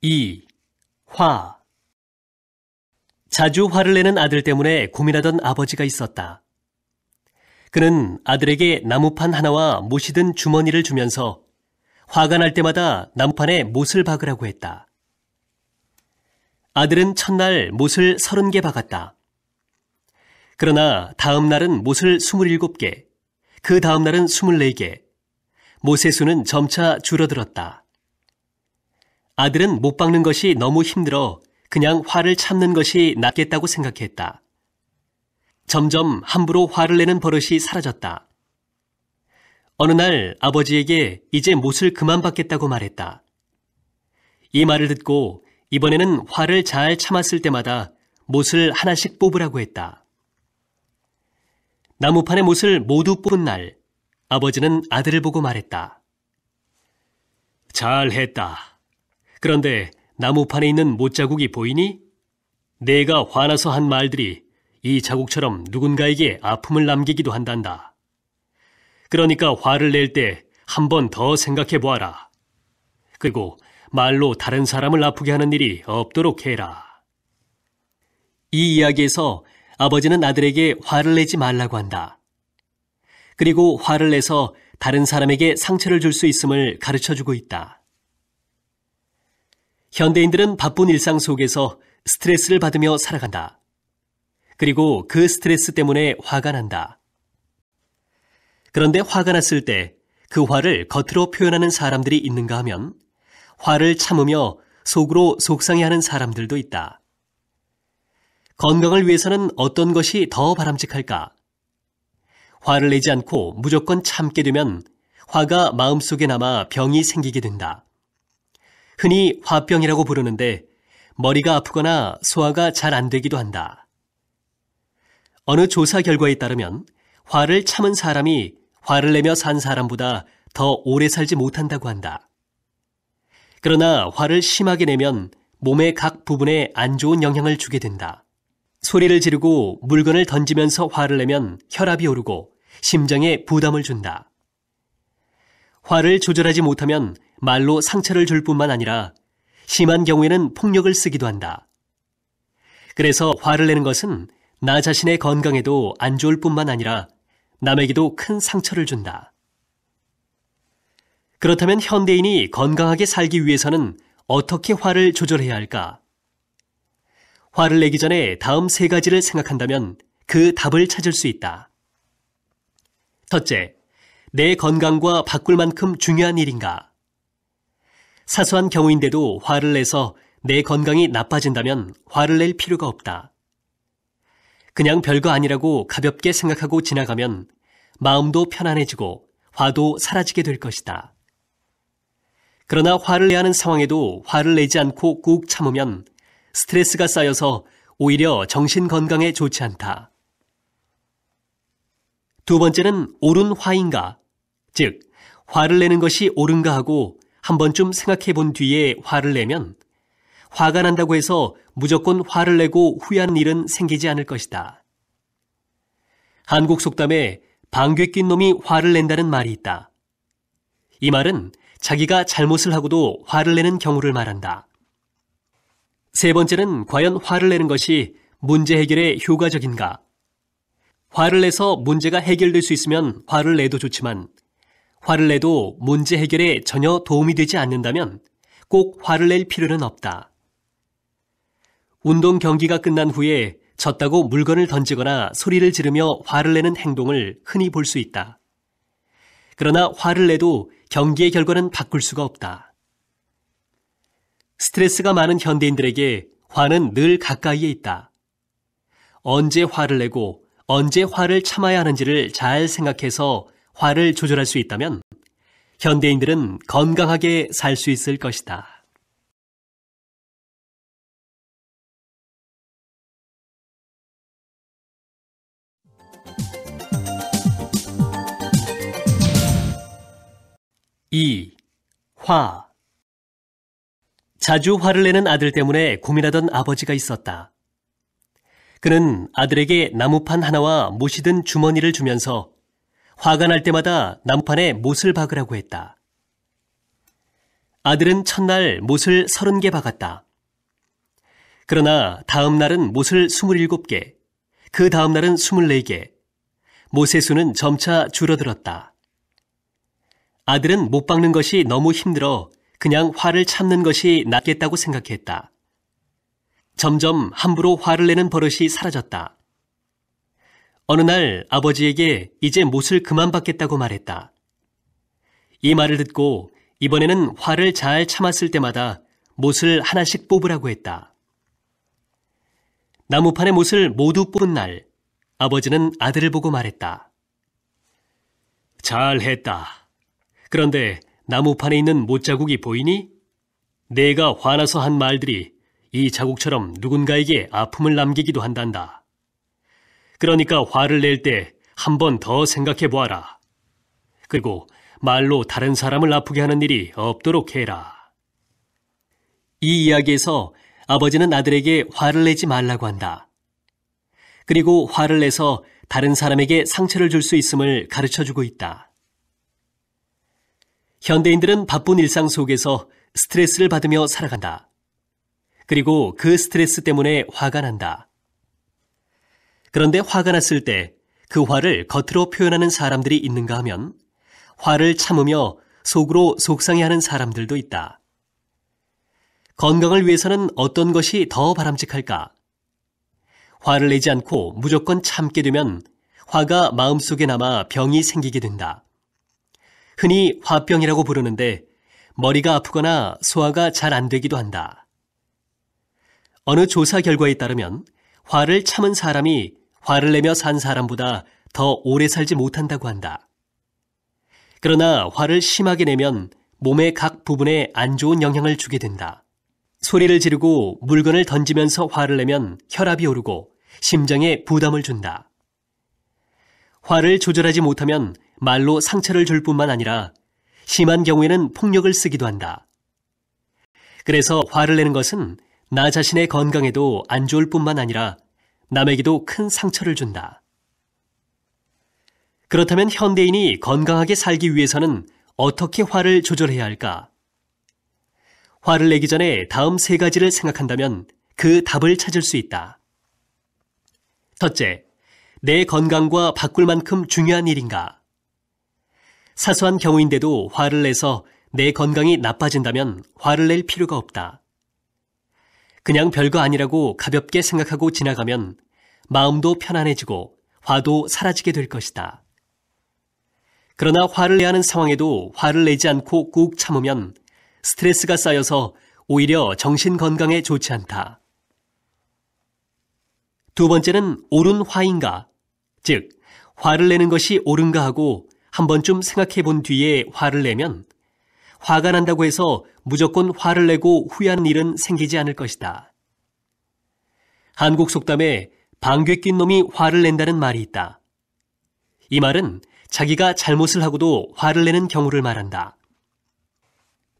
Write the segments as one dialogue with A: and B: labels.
A: 2. 화. 자주 화를 내는 아들 때문에 고민하던 아버지가 있었다. 그는 아들에게 나무판 하나와 못이 든 주머니를 주면서 화가 날 때마다 나무판에 못을 박으라고 했다. 아들은 첫날 못을 30개 박았다. 그러나 다음 날은 못을 27개, 그 다음 날은 24개, 못의 수는 점차 줄어들었다. 아들은 못 박는 것이 너무 힘들어 그냥 화를 참는 것이 낫겠다고 생각했다. 점점 함부로 화를 내는 버릇이 사라졌다. 어느 날 아버지에게 이제 못을 그만 박겠다고 말했다. 이 말을 듣고 이번에는 화를 잘 참았을 때마다 못을 하나씩 뽑으라고 했다. 나무판의 못을 모두 뽑은 날, 아버지는 아들을 보고 말했다. 잘했다. 그런데 나무판에 있는 못자국이 보이니? 내가 화나서 한 말들이 이 자국처럼 누군가에게 아픔을 남기기도 한단다. 그러니까 화를 낼 때 한 번 더 생각해 보아라. 그리고 말로 다른 사람을 아프게 하는 일이 없도록 해라. 이 이야기에서 아버지는 아들에게 화를 내지 말라고 한다. 그리고 화를 내서 다른 사람에게 상처를 줄 수 있음을 가르쳐주고 있다. 현대인들은 바쁜 일상 속에서 스트레스를 받으며 살아간다. 그리고 그 스트레스 때문에 화가 난다. 그런데 화가 났을 때 그 화를 겉으로 표현하는 사람들이 있는가 하면 화를 참으며 속으로 속상해하는 사람들도 있다. 건강을 위해서는 어떤 것이 더 바람직할까? 화를 내지 않고 무조건 참게 되면 화가 마음속에 남아 병이 생기게 된다. 흔히 화병이라고 부르는데 머리가 아프거나 소화가 잘 안 되기도 한다. 어느 조사 결과에 따르면 화를 참은 사람이 화를 내며 산 사람보다 더 오래 살지 못한다고 한다. 그러나 화를 심하게 내면 몸의 각 부분에 안 좋은 영향을 주게 된다. 소리를 지르고 물건을 던지면서 화를 내면 혈압이 오르고 심장에 부담을 준다. 화를 조절하지 못하면 말로 상처를 줄 뿐만 아니라 심한 경우에는 폭력을 쓰기도 한다. 그래서 화를 내는 것은 나 자신의 건강에도 안 좋을 뿐만 아니라 남에게도 큰 상처를 준다. 그렇다면 현대인이 건강하게 살기 위해서는 어떻게 화를 조절해야 할까? 화를 내기 전에 다음 3가지를 생각한다면 그 답을 찾을 수 있다. 첫째, 내 건강과 바꿀 만큼 중요한 일인가? 사소한 경우인데도 화를 내서 내 건강이 나빠진다면 화를 낼 필요가 없다. 그냥 별거 아니라고 가볍게 생각하고 지나가면 마음도 편안해지고 화도 사라지게 될 것이다. 그러나 화를 내야 하는 상황에도 화를 내지 않고 꾹 참으면 스트레스가 쌓여서 오히려 정신 건강에 좋지 않다. 두 번째는 옳은 화인가? 즉, 화를 내는 것이 옳은가 하고 한 번쯤 생각해 본 뒤에 화를 내면 화가 난다고 해서 무조건 화를 내고 후회하는 일은 생기지 않을 것이다. 한국 속담에 방귀 낀 놈이 화를 낸다는 말이 있다. 이 말은 자기가 잘못을 하고도 화를 내는 경우를 말한다. 세 번째는 과연 화를 내는 것이 문제 해결에 효과적인가? 화를 내서 문제가 해결될 수 있으면 화를 내도 좋지만 화를 내도 문제 해결에 전혀 도움이 되지 않는다면 꼭 화를 낼 필요는 없다. 운동 경기가 끝난 후에 졌다고 물건을 던지거나 소리를 지르며 화를 내는 행동을 흔히 볼 수 있다. 그러나 화를 내도 경기의 결과는 바꿀 수가 없다. 스트레스가 많은 현대인들에게 화는 늘 가까이에 있다. 언제 화를 내고 언제 화를 참아야 하는지를 잘 생각해서 화를 조절할 수 있다면 현대인들은 건강하게 살 수 있을 것이다. 이. 화. 자주 화를 내는 아들 때문에 고민하던 아버지가 있었다. 그는 아들에게 나무판 하나와 못이 든 주머니를 주면서 화가 날 때마다 나무판에 못을 박으라고 했다. 아들은 첫날 못을 30개 박았다. 그러나 다음 날은 못을 27개, 그 다음 날은 24개, 못의 수는 점차 줄어들었다. 아들은 못 박는 것이 너무 힘들어 그냥 화를 참는 것이 낫겠다고 생각했다. 점점 함부로 화를 내는 버릇이 사라졌다. 어느 날 아버지에게 이제 못을 그만 박겠다고 말했다. 이 말을 듣고 이번에는 화를 잘 참았을 때마다 못을 하나씩 뽑으라고 했다. 나무판의 못을 모두 뽑은 날, 아버지는 아들을 보고 말했다. 잘했다. 그런데 나무판에 있는 못자국이 보이니? 내가 화나서 한 말들이 이 자국처럼 누군가에게 아픔을 남기기도 한단다. 그러니까 화를 낼 때 한 번 더 생각해 보아라. 그리고 말로 다른 사람을 아프게 하는 일이 없도록 해라. 이 이야기에서 아버지는 아들에게 화를 내지 말라고 한다. 그리고 화를 내서 다른 사람에게 상처를 줄 수 있음을 가르쳐주고 있다. 현대인들은 바쁜 일상 속에서 스트레스를 받으며 살아간다. 그리고 그 스트레스 때문에 화가 난다. 그런데 화가 났을 때 그 화를 겉으로 표현하는 사람들이 있는가 하면 화를 참으며 속으로 속상해하는 사람들도 있다. 건강을 위해서는 어떤 것이 더 바람직할까? 화를 내지 않고 무조건 참게 되면 화가 마음속에 남아 병이 생기게 된다. 흔히 화병이라고 부르는데 머리가 아프거나 소화가 잘 안 되기도 한다. 어느 조사 결과에 따르면 화를 참은 사람이 화를 내며 산 사람보다 더 오래 살지 못한다고 한다. 그러나 화를 심하게 내면 몸의 각 부분에 안 좋은 영향을 주게 된다. 소리를 지르고 물건을 던지면서 화를 내면 혈압이 오르고 심장에 부담을 준다. 화를 조절하지 못하면 말로 상처를 줄 뿐만 아니라 심한 경우에는 폭력을 쓰기도 한다. 그래서 화를 내는 것은 나 자신의 건강에도 안 좋을 뿐만 아니라 남에게도 큰 상처를 준다. 그렇다면 현대인이 건강하게 살기 위해서는 어떻게 화를 조절해야 할까? 화를 내기 전에 다음 3가지를 생각한다면 그 답을 찾을 수 있다. 첫째, 내 건강과 바꿀 만큼 중요한 일인가? 사소한 경우인데도 화를 내서 내 건강이 나빠진다면 화를 낼 필요가 없다. 그냥 별거 아니라고 가볍게 생각하고 지나가면 마음도 편안해지고 화도 사라지게 될 것이다. 그러나 화를 내야 하는 상황에도 화를 내지 않고 꾹 참으면 스트레스가 쌓여서 오히려 정신 건강에 좋지 않다. 두 번째는 옳은 화인가? 즉, 화를 내는 것이 옳은가 하고 한 번쯤 생각해 본 뒤에 화를 내면 화가 난다고 해서 무조건 화를 내고 후회하는 일은 생기지 않을 것이다. 한국 속담에 방귀 낀 놈이 화를 낸다는 말이 있다. 이 말은 자기가 잘못을 하고도 화를 내는 경우를 말한다.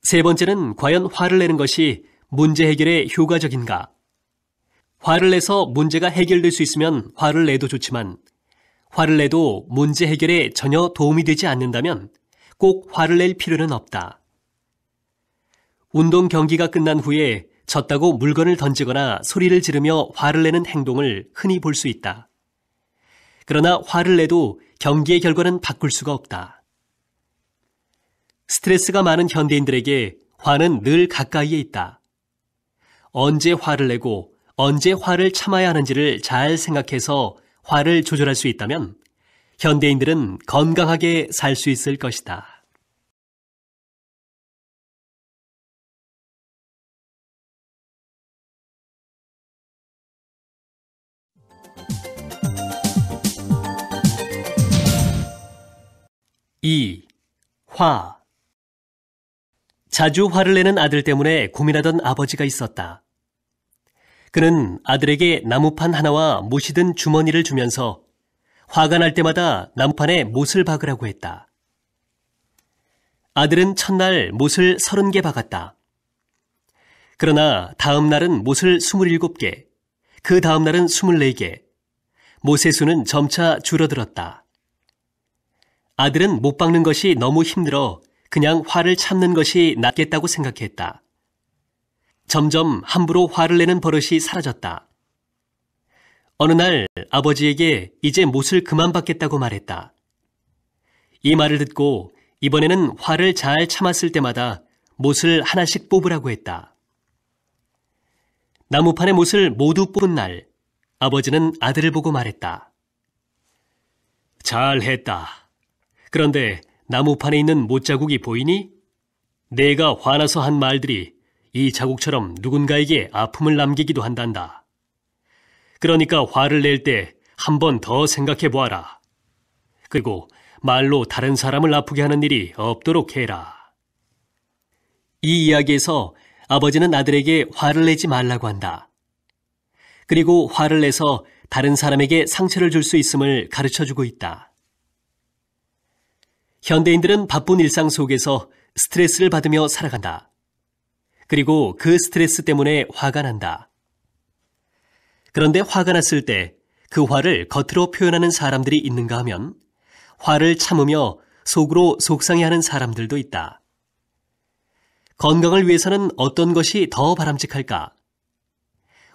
A: 세 번째는 과연 화를 내는 것이 문제 해결에 효과적인가? 화를 내서 문제가 해결될 수 있으면 화를 내도 좋지만 화를 내도 문제 해결에 전혀 도움이 되지 않는다면 꼭 화를 낼 필요는 없다. 운동 경기가 끝난 후에 졌다고 물건을 던지거나 소리를 지르며 화를 내는 행동을 흔히 볼 수 있다. 그러나 화를 내도 경기의 결과는 바꿀 수가 없다. 스트레스가 많은 현대인들에게 화는 늘 가까이에 있다. 언제 화를 내고 언제 화를 참아야 하는지를 잘 생각해서 화를 조절할 수 있다면 현대인들은 건강하게 살 수 있을 것이다. 화. 자주 화를 내는 아들 때문에 고민하던 아버지가 있었다. 그는 아들에게 나무판 하나와 못이 든 주머니를 주면서 화가 날 때마다 나무판에 못을 박으라고 했다. 아들은 첫날 못을 30개 박았다. 그러나 다음 날은 못을 27개, 그 다음 날은 24개, 못의 수는 점차 줄어들었다. 아들은 못 박는 것이 너무 힘들어 그냥 화를 참는 것이 낫겠다고 생각했다. 점점 함부로 화를 내는 버릇이 사라졌다. 어느 날 아버지에게 이제 못을 그만 받겠다고 말했다. 이 말을 듣고 이번에는 화를 잘 참았을 때마다 못을 하나씩 뽑으라고 했다. 나무판의 못을 모두 뽑은 날, 아버지는 아들을 보고 말했다. 잘했다. 그런데 나무판에 있는 못자국이 보이니? 내가 화나서 한 말들이 이 자국처럼 누군가에게 아픔을 남기기도 한단다. 그러니까 화를 낼 때 한 번 더 생각해 보아라. 그리고 말로 다른 사람을 아프게 하는 일이 없도록 해라. 이 이야기에서 아버지는 아들에게 화를 내지 말라고 한다. 그리고 화를 내서 다른 사람에게 상처를 줄 수 있음을 가르쳐주고 있다. 현대인들은 바쁜 일상 속에서 스트레스를 받으며 살아간다. 그리고 그 스트레스 때문에 화가 난다. 그런데 화가 났을 때 그 화를 겉으로 표현하는 사람들이 있는가 하면 화를 참으며 속으로 속상해하는 사람들도 있다. 건강을 위해서는 어떤 것이 더 바람직할까?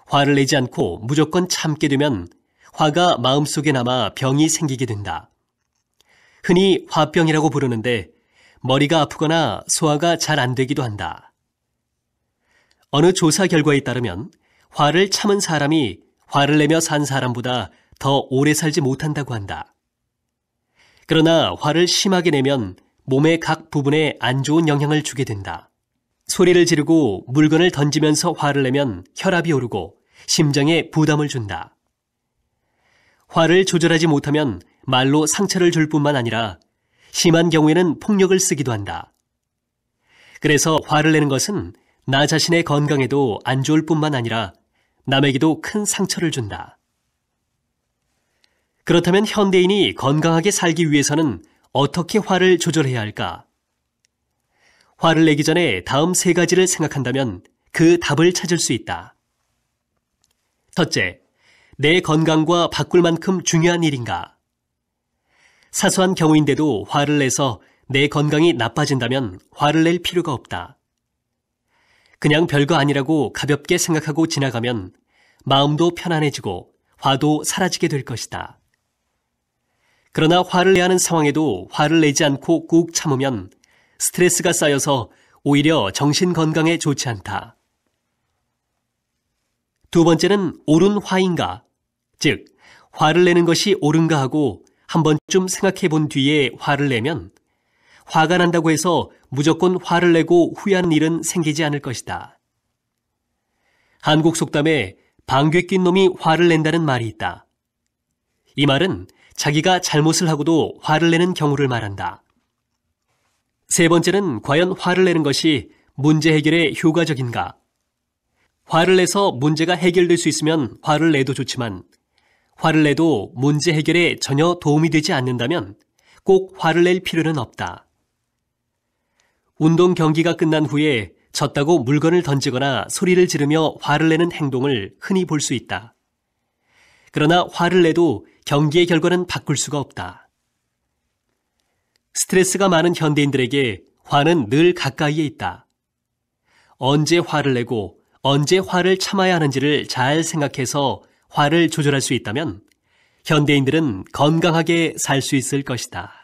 A: 화를 내지 않고 무조건 참게 되면 화가 마음속에 남아 병이 생기게 된다. 흔히 화병이라고 부르는데 머리가 아프거나 소화가 잘 안 되기도 한다. 어느 조사 결과에 따르면 화를 참은 사람이 화를 내며 산 사람보다 더 오래 살지 못한다고 한다. 그러나 화를 심하게 내면 몸의 각 부분에 안 좋은 영향을 주게 된다. 소리를 지르고 물건을 던지면서 화를 내면 혈압이 오르고 심장에 부담을 준다. 화를 조절하지 못하면 말로 상처를 줄 뿐만 아니라 심한 경우에는 폭력을 쓰기도 한다. 그래서 화를 내는 것은 나 자신의 건강에도 안 좋을 뿐만 아니라 남에게도 큰 상처를 준다. 그렇다면 현대인이 건강하게 살기 위해서는 어떻게 화를 조절해야 할까? 화를 내기 전에 다음 3가지를 생각한다면 그 답을 찾을 수 있다. 첫째, 내 건강과 바꿀 만큼 중요한 일인가? 사소한 경우인데도 화를 내서 내 건강이 나빠진다면 화를 낼 필요가 없다. 그냥 별거 아니라고 가볍게 생각하고 지나가면 마음도 편안해지고 화도 사라지게 될 것이다. 그러나 화를 내야 하는 상황에도 화를 내지 않고 꾹 참으면 스트레스가 쌓여서 오히려 정신 건강에 좋지 않다. 두 번째는 옳은 화인가? 즉, 화를 내는 것이 옳은가 하고 한 번쯤 생각해 본 뒤에 화를 내면 화가 난다고 해서 무조건 화를 내고 후회하는 일은 생기지 않을 것이다. 한국 속담에 방귀 낀 놈이 화를 낸다는 말이 있다. 이 말은 자기가 잘못을 하고도 화를 내는 경우를 말한다. 세 번째는 과연 화를 내는 것이 문제 해결에 효과적인가? 화를 내서 문제가 해결될 수 있으면 화를 내도 좋지만 화를 내도 문제 해결에 전혀 도움이 되지 않는다면 꼭 화를 낼 필요는 없다. 운동 경기가 끝난 후에 졌다고 물건을 던지거나 소리를 지르며 화를 내는 행동을 흔히 볼 수 있다. 그러나 화를 내도 경기의 결과는 바꿀 수가 없다. 스트레스가 많은 현대인들에게 화는 늘 가까이에 있다. 언제 화를 내고 언제 화를 참아야 하는지를 잘 생각해서 화를 조절할 수 있다면 현대인들은 건강하게 살 수 있을 것이다.